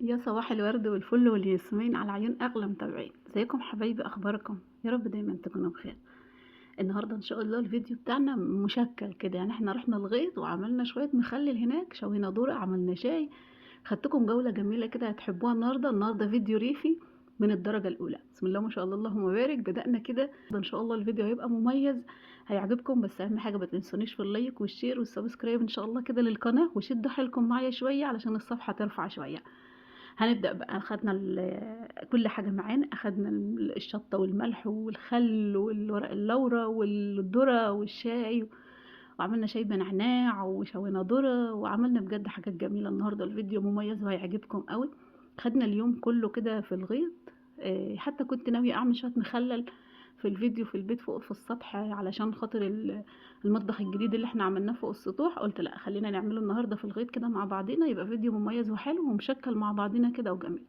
يا صباح الورد والفل والياسمين على عيون اغلى متابعين. ازيكم حبايبي؟ اخباركم يا رب دايما تكونوا بخير. النهارده ان شاء الله الفيديو بتاعنا مشكل كده، يعني احنا رحنا الغيط وعملنا شويه مخلل هناك، شوينا ذره، عملنا شاي. خدتكم جوله جميله كده هتحبوها. النهارده فيديو ريفي من الدرجه الاولى. بسم الله ما شاء الله اللهم بارك. بدأنا كده ان شاء الله الفيديو هيبقى مميز، هيعجبكم. بس اهم حاجه ما تنسونيش في اللايك والشير والسبسكرايب ان شاء الله كده للقناه، وشدوا حيلكم معايا شويه علشان الصفحه ترفع شويه. هنبدأ بقى. أخدنا كل حاجة معانا، أخدنا الشطة والملح والخل والورق اللورا والذرة والشاي، وعملنا شاي بنعناع وشوينا ذرة، وعملنا بجد حاجات جميلة. النهاردة الفيديو مميز وهيعجبكم قوي. خدنا اليوم كله كده في الغيط. حتى كنت ناوية أعمل شوية مخلل في الفيديو في البيت فوق في السطح، علشان خاطر المطبخ الجديد اللي احنا عملناه فوق السطوح. قلت لا، خلينا نعمله النهارده في الغيط كده مع بعضينا، يبقى فيديو مميز وحلو ومشكل مع بعضينا كده وجميل.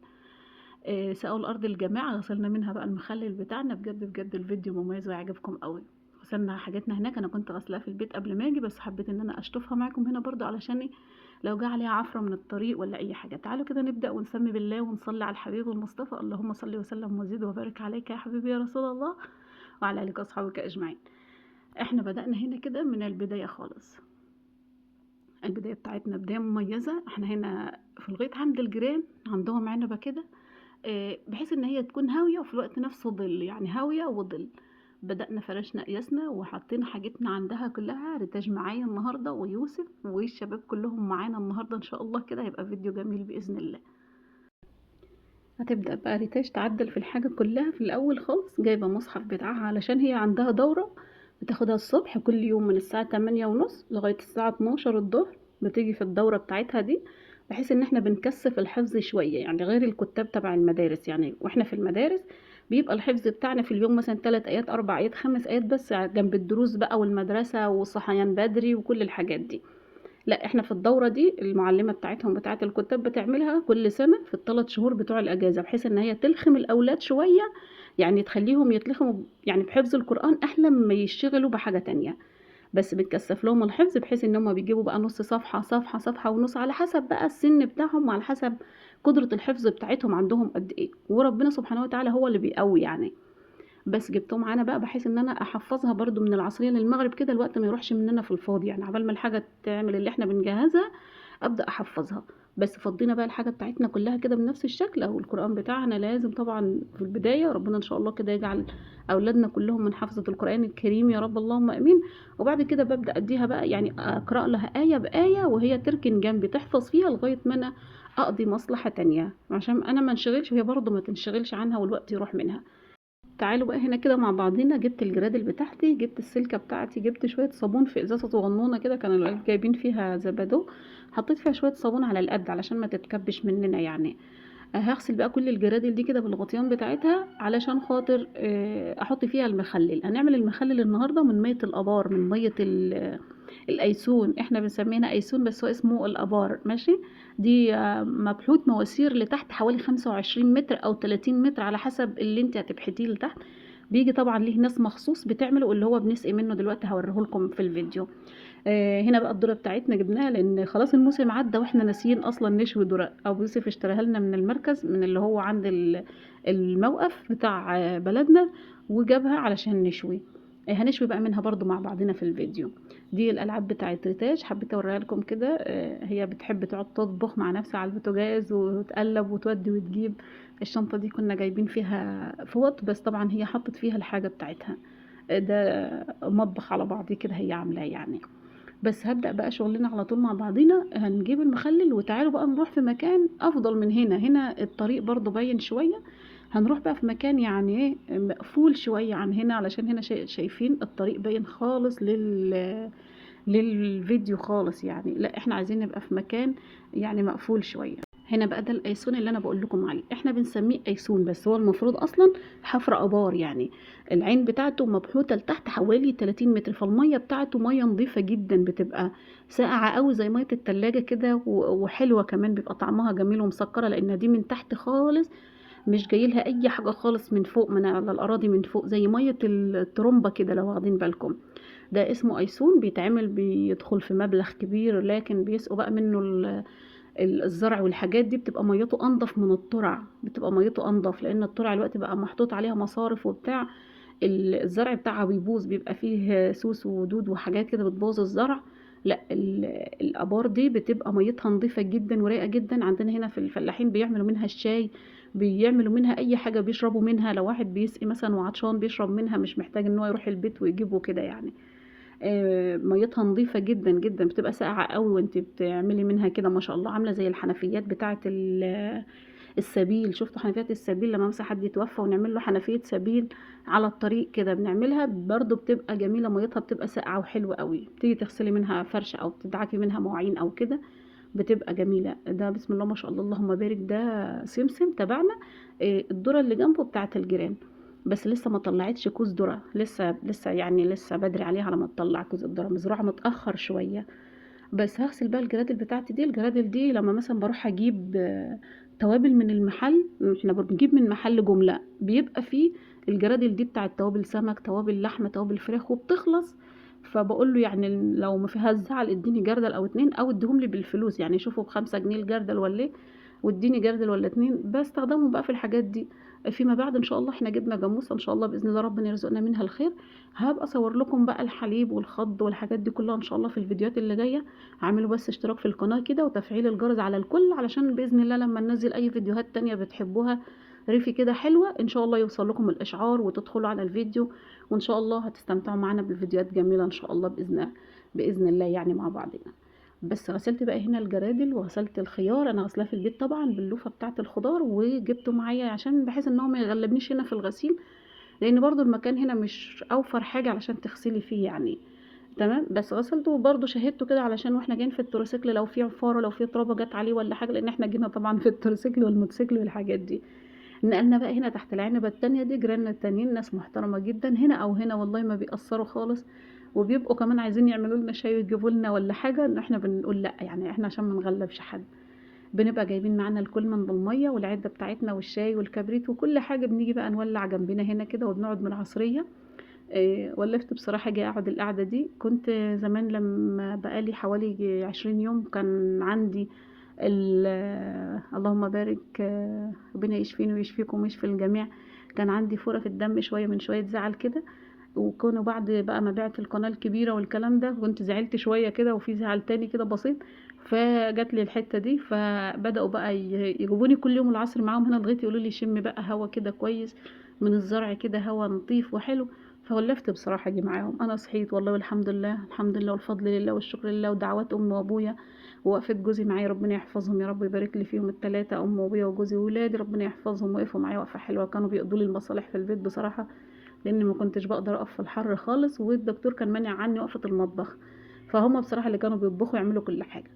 سقوا الارض الجماعه، غسلنا منها بقى المخلل بتاعنا. بجد بجد الفيديو مميز ويعجبكم قوي. غسلنا حاجاتنا هناك، انا كنت غسلاها في البيت قبل ما اجي، بس حبيت ان انا اشطفها معاكم هنا برضو علشان لو جه عليها عفره من الطريق ولا اي حاجه. تعالوا كده نبدا ونسمي بالله ونصلي على الحبيب المصطفى. اللهم صل وسلم وزد وبارك عليك يا حبيبي يا رسول الله، وعلى آلك وأصحابك أجمعين. احنا بدأنا هنا كده من البداية خالص. البداية بتاعتنا بداية مميزة. احنا هنا في الغيط عند الجيران، عندهم عنبة كده، بحيث ان هي تكون هاوية وفي الوقت نفسه ظل، يعني هاوية وظل. بدأنا فرشنا قياسنا وحطينا حاجتنا عندها كلها. ريتاج معايا النهاردة ويوسف والشباب كلهم معانا النهاردة ان شاء الله. كده هيبقى فيديو جميل بإذن الله. هتبدأ بقى ريتاج تعدل في الحاجة كلها. في الأول خالص جايبة مصحف بتاعها علشان هي عندها دورة بتاخدها الصبح كل يوم من الساعة 8:30 لغاية الساعة 12 الظهر. بتيجي في الدورة بتاعتها دي، بحيث ان احنا بنكثف الحفظ شوية، يعني غير الكتاب تبع المدارس. يعني واحنا في المدارس بيبقى الحفظ بتاعنا في اليوم مثلا 3 آيات 4 آيات 5 آيات بس، جنب الدروس بقى والمدرسة والصحيان بدري وكل الحاجات دي. لا، احنا في الدورة دي المعلمة بتاعتهم بتاعة الكتاب بتعملها كل سنة في ال3 شهور بتوع الأجازة، بحيث ان هي تلخم الأولاد شوية، يعني تخليهم يتلخموا يعني بحفظ القرآن أحلى ما يشتغلوا بحاجة تانية. بس بتكثف لهم الحفظ بحيث ان هم بيجيبوا بقى نص صفحة صفحة صفحة ونص، على حسب بقى السن بتاعهم وعلى حسب قدرة الحفظ بتاعتهم عندهم قد ايه، وربنا سبحانه وتعالى هو اللي بيقوي يعني. بس جبته معانا بقى بحيث ان انا احفظها برضو من العصرية للمغرب كده، الوقت ما يروحش مننا في الفاضي، يعني عبال ما الحاجة تعمل اللي احنا بنجهزها ابدا احفظها. بس فضينا بقى الحاجه بتاعتنا كلها كده بنفس الشكل، او القران بتاعنا لازم طبعا في البدايه ربنا ان شاء الله كده يجعل اولادنا كلهم من حفظه القران الكريم يا رب اللهم امين. وبعد كده ببدا اديها بقى، يعني اقرا لها ايه بايه وهي تركن جنبي تحفظ فيها لغايه ما انا اقضي مصلحه تانية، عشان انا ما انشغلش وهي برضه ما تنشغلش عنها والوقت يروح منها. تعالوا بقى هنا كده مع بعضينا. جبت الجرادل بتاعتي، جبت السلكه بتاعتي، جبت شويه صابون في ازازه صغنونه كده، كانوا الولاد جايبين فيها زبادو. حطيت فيها شويه صابون على القد علشان ما تتكبش مننا يعني. هغسل بقى كل الجرادل دي كده بالغطيان بتاعتها علشان خاطر احط فيها المخلل. هنعمل المخلل النهارده من ميه الابار، من ميه الايسون. احنا بنسميها ايسون بس هو اسمه الابار، ماشي. دي مبحوث مواسير لتحت حوالي 25 متر او 30 متر على حسب اللي انت هتبحثيه لتحت. بيجي طبعا ليه ناس مخصوص بتعمله، اللي هو بنسقي منه دلوقتي هوريه لكم في الفيديو. هنا بقى الذره بتاعتنا جبناها لان خلاص الموسم عدى واحنا ناسيين اصلا نشوي ذره. ابو يوسف اشتراها لنا من المركز، من اللي هو عند الموقف بتاع بلدنا، وجابها علشان نشوي. هنشوي بقى منها برضو مع بعضنا في الفيديو. دي الالعاب بتاعت ريتاج، حبيت اوريها لكم كده. هي بتحب تقعد تطبخ مع نفسها على البوتاجاز وتقلب وتودي وتجيب. الشنطه دي كنا جايبين فيها فوط، بس طبعا هي حطت فيها الحاجه بتاعتها. ده مطبخ على بعضيه كده هي عاملاه يعني. بس هبدأ بقى شغلنا على طول مع بعضينا. هنجيب المخلل وتعالوا بقى نروح في مكان افضل من هنا. هنا الطريق برضو باين شوية. هنروح بقى في مكان يعني ايه مقفول شوية عن هنا، علشان هنا شايفين الطريق باين خالص للفيديو خالص يعني. لا، احنا عايزين نبقى في مكان يعني مقفول شوية. هنا بقى ده الايسون اللي انا بقول لكم عليه، احنا بنسميه ايسون بس هو المفروض اصلا حفر ابار يعني. العين بتاعته مبحوثه لتحت حوالي 30 متر، فالميه بتاعته ميه نظيفه جدا، بتبقى ساقعه قوي زي ميه التلاجة كده، وحلوه كمان، بيبقى طعمها جميل ومسكره لان دي من تحت خالص، مش جاي لها اي حاجه خالص من فوق، من على الاراضي من فوق، زي ميه الترمبه كده لو واخدين بالكم. ده اسمه ايسون، بيتعمل بيدخل في مبلغ كبير، لكن بيسقوا بقى منه الزرع والحاجات دي بتبقى ميته انضف من الترع، بتبقى ميته انضف، لان الترع الوقت بقى محطوط عليها مصارف وبتاع، الزرع بتاعها بيبوظ، بيبقى فيه سوس ودود وحاجات كده بتبوظ الزرع. لا الابار دي بتبقى ميتها نظيفه جدا ورايقه جدا. عندنا هنا في الفلاحين بيعملوا منها الشاي، بيعملوا منها اي حاجه بيشربوا منها، لو واحد بيسقي مثلا وعطشان بيشرب منها، مش محتاج ان هو يروح البيت ويجيبه كده يعني. ميتها نظيفة جدا جدا، بتبقى ساقعة قوي وانت بتعملي منها كده ما شاء الله، عاملة زي الحنفيات بتاعة السبيل. شفتوا حنفيات السبيل لما مثلا حد يتوفى ونعمل له حنفية سبيل على الطريق كده، بنعملها برضو، بتبقى جميلة، ميتها بتبقى ساقعة وحلوة قوي، بتيجي تغسلي منها فرشة او تدعكي منها مواعين او كده، بتبقى جميلة. ده بسم الله ما شاء الله اللهم بارك، ده سمسم تبعنا. الذرة اللي جنبه بتاعة الجيران، بس لسه ما طلعتش كوز ذرة، لسه يعني لسه بدري عليها على ما تطلع كوز الذرة، مزروعة متأخر شوية. بس هغسل بقى الجرادل بتاعتي دي. الجرادل دي لما مثلا بروح اجيب توابل من المحل، احنا بنجيب من محل جملة، بيبقى فيه الجرادل دي بتاعت توابل سمك، توابل لحمة، توابل فراخ، وبتخلص. فبقول له يعني لو ما فيها زعل اديني جردل او اتنين، او اديهم لي بالفلوس، يعني شوفوا ب5 جنيه الجردل ولا ايه، واديني جردل ولا اتنين بستخدمهم بقى في الحاجات دي. فيما بعد ان شاء الله احنا جبنا جاموسه ان شاء الله باذن الله، ربنا يرزقنا منها الخير. هبقى اصور لكم بقى الحليب والخض والحاجات دي كلها ان شاء الله في الفيديوهات اللي جايه. اعملوا بس اشتراك في القناه كده وتفعيل الجرس على الكل، علشان باذن الله لما ننزل اي فيديوهات تانية بتحبوها ريفي كده حلوه ان شاء الله يوصل لكم الاشعار وتدخلوا على الفيديو، وان شاء الله هتستمتعوا معانا بالفيديوهات جميله ان شاء الله باذن الله يعني مع بعضنا. بس غسلت بقى هنا الجرادل وغسلت الخيار، انا غسلاه في البيت طبعا باللوفه بتاعه الخضار، وجبته معايا عشان بحيث ان هو ما يغلبنيش هنا في الغسيل، لان برضو المكان هنا مش اوفر حاجه علشان تغسلي فيه يعني. تمام. بس غسلته وبرضه شهدته كده علشان واحنا جايين في التروسيكل لو في عفاره، لو في ترابه جت عليه ولا حاجه، لان احنا جينا طبعا في التروسيكل والموتوسيكل والحاجات دي. نقلنا بقى هنا تحت العنبه التانية دي، جيراننا التانيين ناس محترمه جدا، هنا او هنا والله ما بيأثروا خالص، وبيبقوا كمان عايزين يعملوا لنا شاي ويجيبوا لنا ولا حاجه، ان احنا بنقول لا يعني، احنا عشان ما نغلبش حد بنبقى جايبين معانا الكل من بالميه والعده بتاعتنا والشاي والكبريت وكل حاجه، بنيجي بقى نولع جنبنا هنا كده وبنقعد من العصريه. ولفت بصراحة جاي اقعد القعدة دي. كنت زمان لما بقالي حوالي 20 يوم كان عندي اللهم بارك، ربنا يشفيني ويشفيكم ويشفي الجميع، كان عندي فورة في الدم شوية من شوية زعل كده، وكانوا بعد بقى ما بعت القناة الكبيرة والكلام ده كنت زعلت شوية كده، وفي زعل تاني كده بسيط، فجات لي الحتة دي، فبدأوا بقى يجيبوني كل يوم العصر معاهم هنا لغاية يقولوا لي شم بقى هوا كده كويس من الزرع كده، هوا نظيف وحلو. فولفت بصراحة اجي معاهم. انا صحيت والله والحمد لله، الحمد لله والفضل لله والشكر لله، ودعوات امي وابويا ووقفت جوزي معايا، ربنا يحفظهم يا رب ويبارك لي فيهم الثلاثة، امي وابويا وجوزي وولادي، ربنا يحفظهم، وقفوا معايا وقفة حلوة، كانوا بيقضوا لي المصالح في البيت بصراحة، لان ما كنتش بقدر اقف في الحر خالص، والدكتور كان مانع عني وقفة المطبخ، فهم بصراحة اللي كانوا بيطبخوا يعملوا كل حاجة.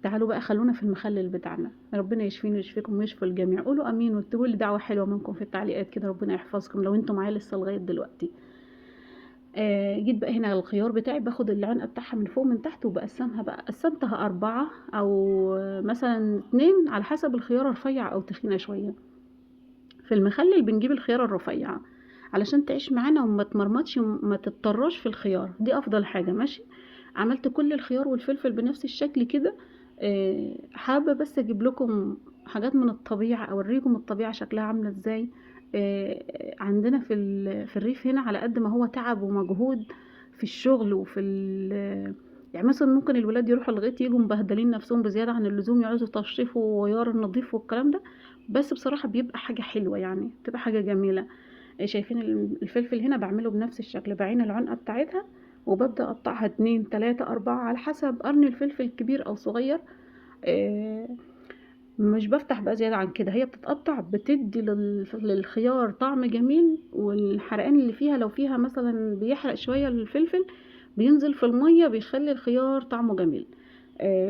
تعالوا بقى خلونا في المخلل بتاعنا، ربنا يشفيني ويشفيكم ويشفي الجميع، قولوا امين واكتبوا لي دعوة حلوة منكم في التعليقات كده، ربنا يحفظكم لو انتم معايا لسه لغاية دلوقتي. جيت بقى هنا الخيار بتاعي، باخد العنقة بتاعها من فوق من تحت وبقسمها بقى، قسمتها 4 أو مثلا 2 على حسب الخيارة رفيع أو تخينة شوية. في المخلل بنجيب الخيارة الرفيعة علشان تعيش معانا وما تمرمطش وما تضطرش في الخيار، دي أفضل حاجة ماشي. عملت كل الخيار والفلفل بنفس الشكل كده. حابة بس أجيب لكم حاجات من الطبيعة، أوريكم الطبيعة شكلها عاملة ازاي. عندنا في الريف هنا على قد ما هو تعب ومجهود في الشغل يعني مثلا ممكن الولاد يروحوا لغاية يجوا مبهدلين نفسهم بزيادة عن اللزوم، يعوزوا تشريف وغيار النظيف والكلام ده، بس بصراحة بيبقى حاجة حلوة يعني، بتبقى حاجة جميلة. شايفين الفلفل هنا بعمله بنفس الشكل، بعين العنقة بتاعتها وببدأ أقطعها 2 3 4 على حسب قرن الفلفل كبير أو صغير. آه، مش بفتح بقى زيادة عن كده، هي بتتقطع بتدي للخيار طعم جميل، والحرقان اللي فيها لو فيها مثلا بيحرق شوية الفلفل بينزل في المية بيخلي الخيار طعمه جميل.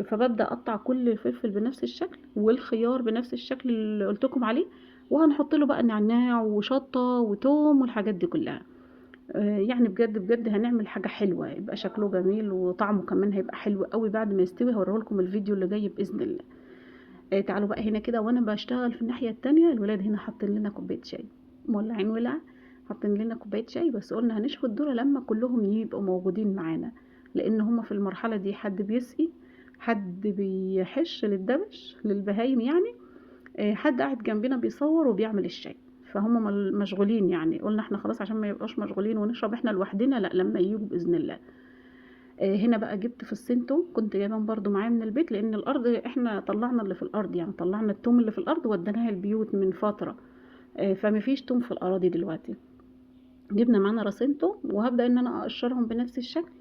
فببدأ اقطع كل الفلفل بنفس الشكل والخيار بنفس الشكل اللي قلتلكم عليه، وهنحط له بقى نعناع وشطة وتوم والحاجات دي كلها. يعني بجد بجد هنعمل حاجة حلوة، يبقى شكله جميل وطعمه كمان هيبقى حلو قوي بعد ما يستوي، هوريهولكم الفيديو اللي جاي بإذن الله. تعالوا بقى هنا كده، وانا بشتغل في الناحية التانية الولاد هنا حاطين لنا كوباية شاي، مولعين ولعة حاطين لنا كوباية شاي، بس قلنا هنشوي الذرة لما كلهم يبقوا موجودين معانا، لان هما في المرحلة دي حد بيسقي حد بيحش للدبش للبهايم يعني، حد قاعد جنبنا بيصور وبيعمل الشاي، فهم مشغولين يعني. قلنا احنا خلاص عشان ما يبقاش مشغولين ونشرب احنا لوحدنا، لا لما يجوا باذن الله. هنا بقى جبت فصين توم، كنت جايبهم برضو معايا من البيت، لان الارض احنا طلعنا اللي في الارض، يعني طلعنا التوم اللي في الارض وديناها البيوت من فتره، فمفيش توم في الاراضي دلوقتي. جبنا معانا راسين توم، وهبدا ان انا اقشرهم بنفس الشكل،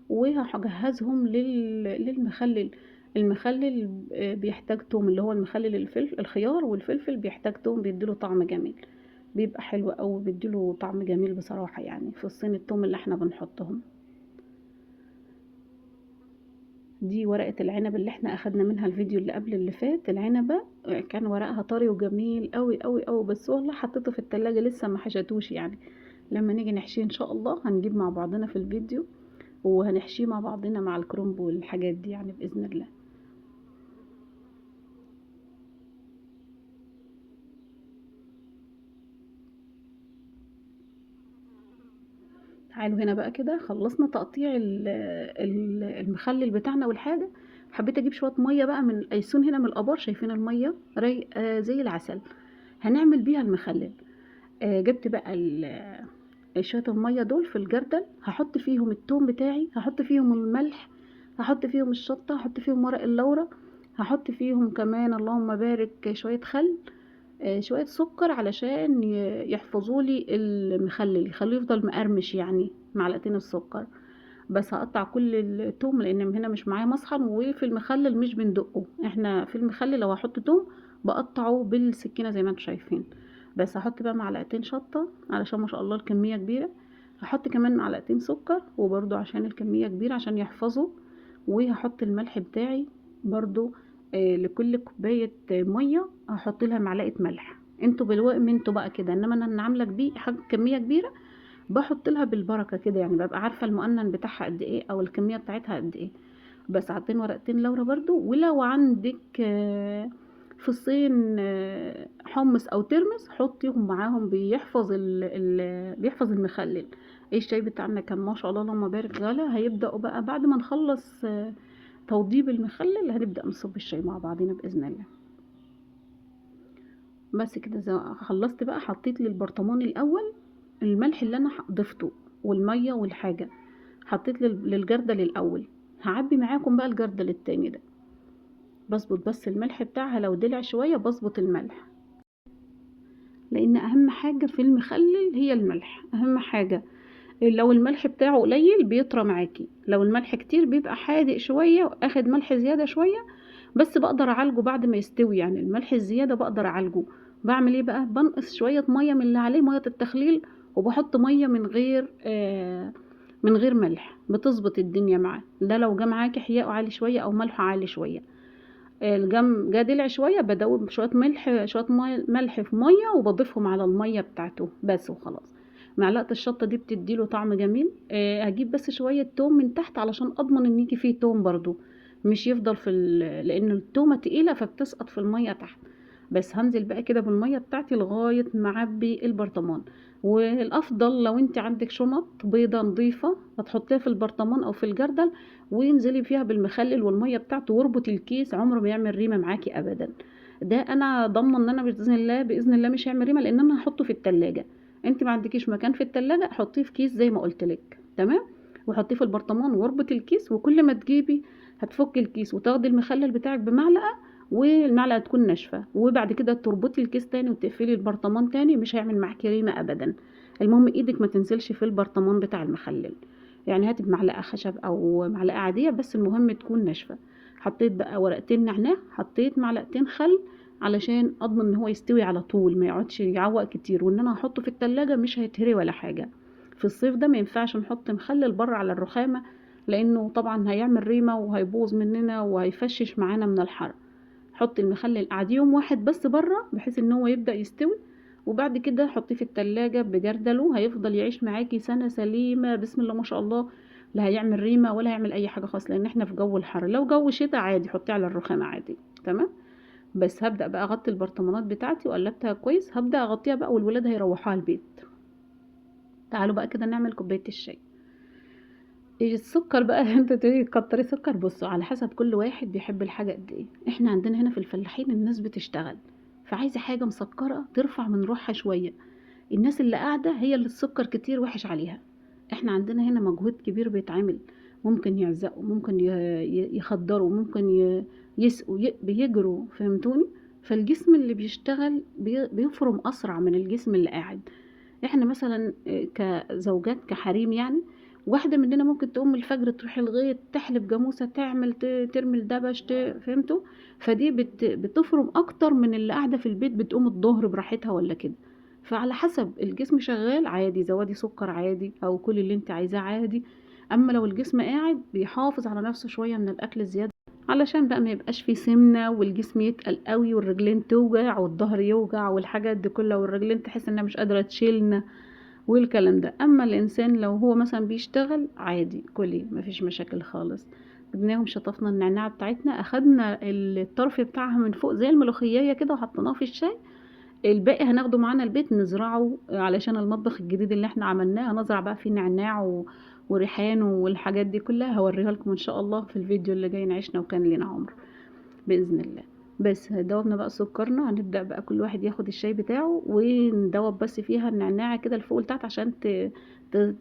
وهجهزهم للمخلل. المخلل بيحتاج توم، اللي هو المخلل الفلفل الخيار والفلفل بيحتاج توم، بيديله طعم جميل، بيبقى حلو قوي، بيديله طعم جميل بصراحه يعني في الصين التوم اللي احنا بنحطهم. دي ورقة العنب اللي احنا اخدنا منها الفيديو اللي قبل اللي فات. العنبة كان ورقها طري وجميل قوي قوي قوي، بس والله حطيته في التلاجة لسه ما حشتوش يعني. لما نيجي نحشيه ان شاء الله هنجيب مع بعضنا في الفيديو، وهنحشيه مع بعضنا مع الكرنب والحاجات دي يعني بإذن الله. تعالوا هنا بقى كده خلصنا تقطيع المخلل بتاعنا والحاجة. حبيت اجيب شوية مية بقى من الايسون هنا من الابار، شايفين المية رايقة زي العسل، هنعمل بيها المخلل. جبت بقى شوية المية دول في الجردل، هحط فيهم التوم بتاعي، هحط فيهم الملح، هحط فيهم الشطة، هحط فيهم ورق اللورة، هحط فيهم كمان اللهم بارك شوية خل، شوية سكر علشان يحفظوا لي المخلل، يخليه يفضل مقرمش يعني، معلقتين السكر. بس هقطع كل التوم لان هنا مش معايا مصحن، وفي المخلل مش بندقه احنا، في المخلل لو هحط توم بقطعه بالسكينة زي ما انتم شايفين. بس هحط بقى معلقتين شطة علشان ما شاء الله الكمية كبيرة، هحط كمان معلقتين سكر وبرضو عشان الكمية كبيرة عشان يحفظوا، وهحط الملح بتاعي برضو. لكل كوباية مية هحط لها معلقة ملح، انتوا بالوقت انتوا بقى كده، انما انا عاملة كمية كبيرة باحط لها بالبركة كده يعني، بابقى عارفة المُقنّن بتاعها قد إيه أو الكمية بتاعتها قد إيه. بس حاطين ورقتين لورا برضه، ولو عندِك فصين حُمُّص أو ترمس حطيهم معاهم، بيحفظ بيحفظ المخلل. الشاي بتاعنا كان ما شاء الله اللهم بارك غلا، هيبدأوا بقى بعد ما نخلّص توضيب المخلل هنبدأ نصُب الشاي مع بعضينا بإذن الله. بس كده خلصت بقى، حطيت للبرطمان الاول الملح اللي انا ضفته والميه والحاجه، حطيت للجردل الاول، هعبي معاكم بقى الجردل التاني ده، بظبط بس الملح بتاعها، لو دلع شويه بظبط الملح، لان اهم حاجه في المخلل هي الملح، اهم حاجه. لو الملح بتاعه قليل بيطرى معاكي، لو الملح كتير بيبقى حادق شويه واخد ملح زياده شويه، بس بقدر اعالجه بعد ما يستوي يعني، الملح الزياده بقدر اعالجه. بعمل ايه بقى؟ بنقص شويه ميه من اللي عليه، ميه التخليل، وبحط ميه من غير ملح، بتظبط الدنيا معاه. ده لو جه معاكي حياءه عالي شويه او ملحه عالي شويه، الجم جه دلع شويه بدوب شويه ملح، شويه ملح في ميه وبضيفهم على الميه بتاعته بس وخلاص. معلقه الشطه دي بتديله طعم جميل. هجيب بس شويه توم من تحت علشان اضمن ان يجي فيه توم برضو، مش يفضل لان التومه تقيله فبتسقط في الميه تحت. بس هنزل بقى كده بالميه بتاعتي لغايه ما اعبي البرطمان. والافضل لو انت عندك شنط بيضه نظيفه هتحطيها في البرطمان او في الجردل، وانزلي فيها بالمخلل والميه بتاعته، واربطي الكيس، عمره ما يعمل ريمه معاكي ابدا. ده انا ضامنه ان انا باذن الله باذن الله مش هيعمل ريمه، لان انا هحطه في التلاجة. انت ما عندكيش مكان في التلاجة، حطيه في كيس زي ما قلت لك، تمام، وحطيه في البرطمان واربطي الكيس، وكل ما تجيبي هتفكي الكيس وتاخدي المخلل بتاعك بمعلقه، والمعلقه تكون ناشفه، وبعد كده تربطي الكيس تاني وتقفلي البرطمان تاني، مش هيعمل معاكي ريمه ابدا. المهم ايدك ما تنزلش في البرطمان بتاع المخلل، يعني هاتي بمعلقه خشب او معلقه عاديه، بس المهم تكون ناشفه. حطيت بقى ورقتين نعناع، حطيت معلقتين خل علشان اضمن ان هو يستوي على طول، ما يقعدش يعوق كتير، وان انا هحطه في التلاجة مش هيتهري ولا حاجه. في الصيف ده ما ينفعش نحط مخلل بره على الرخامه، لانه طبعا هيعمل ريمه وهيبوظ مننا وهيفشش معانا من الحر. حطي المخلل قعديه يوم واحد بس بره بحيث ان هو يبدأ يستوي، وبعد كده حطيه في التلاجة بجردله، هيفضل يعيش معاكي سنة سليمة بسم الله ما شاء الله. لا هيعمل ريمة ولا هيعمل اي حاجة خالص، لان احنا في جو الحر. لو جو شتاء عادي حطيه على الرخامة عادي، تمام. بس هبدأ بقى اغطي البرطمانات بتاعتي وقلبتها كويس، هبدأ اغطيها بقى والولاد هيروحوها البيت. تعالوا بقى كده نعمل كوباية الشاي. السكر بقى انت تقولي كتري سكر. بصوا على حسب كل واحد بيحب الحاجه قد ايه. احنا عندنا هنا في الفلاحين الناس بتشتغل، فعايزه حاجه مسكره ترفع من روحها شويه. الناس اللي قاعده هي اللي السكر كتير وحش عليها. احنا عندنا هنا مجهود كبير بيتعمل، ممكن يعزقوا، ممكن يخدروا، ممكن يسقوا، بيجروا، فهمتوني؟ فالجسم اللي بيشتغل بيفرم اسرع من الجسم اللي قاعد. احنا مثلا كزوجات كحريم يعني، واحدة مننا ممكن تقوم الفجر تروح الغيط تحلب جاموسة، تعمل ترمي الدبش، فهمتوا؟ فدي بتفرم اكتر من اللي قاعدة في البيت بتقوم الظهر براحتها ولا كده. فعلى حسب الجسم شغال عادي زودي سكر عادي، او كل اللي انت عايزاه عادي. اما لو الجسم قاعد بيحافظ على نفسه شوية من الاكل الزيادة، علشان بقى ما يبقاش فيه سمنة والجسم يتقل قوي والرجلين توجع والظهر يوجع والحاجات دي كلها، والرجلين تحس انها مش قادرة تشيلنا والكلام ده. اما الانسان لو هو مثلا بيشتغل عادي كلي مفيش مشاكل خالص. جبناهم شطفنا النعناع بتاعتنا، اخدنا الطرف بتاعها من فوق زي الملوخية كده وحطيناه في الشاي. الباقي هناخده معانا البيت نزرعه علشان المطبخ الجديد اللي احنا عملناه، هنزرع بقى فيه نعناع وريحان والحاجات دي كلها. هوريها لكم ان شاء الله في الفيديو اللي جاي. نعيشنا وكان لنا عمر بإذن الله. بس دوبنا بقى سكرنا، هنبدأ بقى كل واحد ياخد الشاي بتاعه وندوب بس فيها النعناع كده لفوق لتحت عشان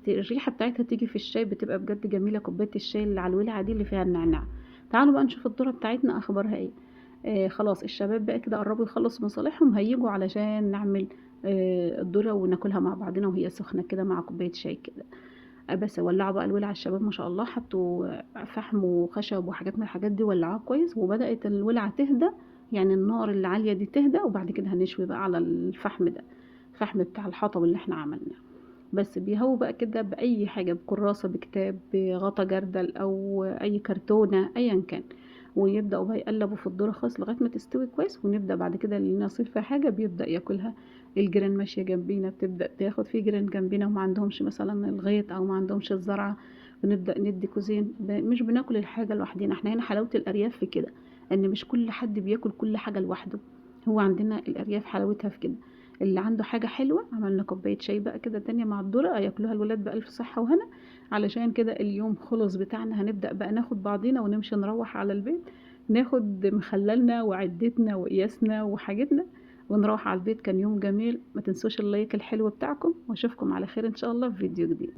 الريحة بتاعتها تيجي في الشاي، بتبقى بجد جميلة. كوباية الشاي اللي على الولعة دي اللي فيها النعناع. تعالوا بقى نشوف الذرة بتاعتنا اخبارها ايه. خلاص الشباب بقى كده قربوا يخلصوا مصالحهم، هيجوا علشان نعمل الذرة وناكلها مع بعضنا وهي سخنة كده مع كوباية شاي كده. بس ولعوا بقى الولع. الشباب ما شاء الله حطوا فحم وخشب وحاجات من الحاجات دي، ولعوها كويس وبدأت الولعة تهدى، يعني النار اللي عالية دي تهدى. وبعد كده هنشوي بقى على الفحم ده، الفحم بتاع الحطب اللي احنا عملناه. بس بيهووا بقى كده بأي حاجة، بكراسة، بكتاب، بغطا جردل أو أي كرتونة أيا كان. ويبدأوا بقى يقلبوا في الذرة خالص لغاية ما تستوي كويس. ونبدأ بعد كده اللي نصيب فيها حاجة بيبدأ ياكلها. الجيران ماشية جنبينا بتبدأ تاخد، في جيران جنبينا وما عندهمش مثلا الغيط أو ما عندهمش الزرعة، بنبدأ ندي كوزين. مش بناكل الحاجة لوحدينا. احنا هنا حلاوة الأرياف في كده، ان مش كل حد بياكل كل حاجة لوحده. هو عندنا الأرياف حلاوتها في كده، اللي عنده حاجة حلوة عملنا كوباية شاي بقى كده تانية مع الذرة ياكلوها الولاد بألف صحة وهنا. علشان كده اليوم خلص بتاعنا، هنبدأ بقى ناخد بعضينا ونمشي نروح على البيت، ناخد مخللنا وعدتنا وقياسنا وحاجتنا ونروح على البيت. كان يوم جميل. ما تنسوش اللايك الحلو بتاعكم، واشوفكم على خير ان شاء الله في فيديو جديد.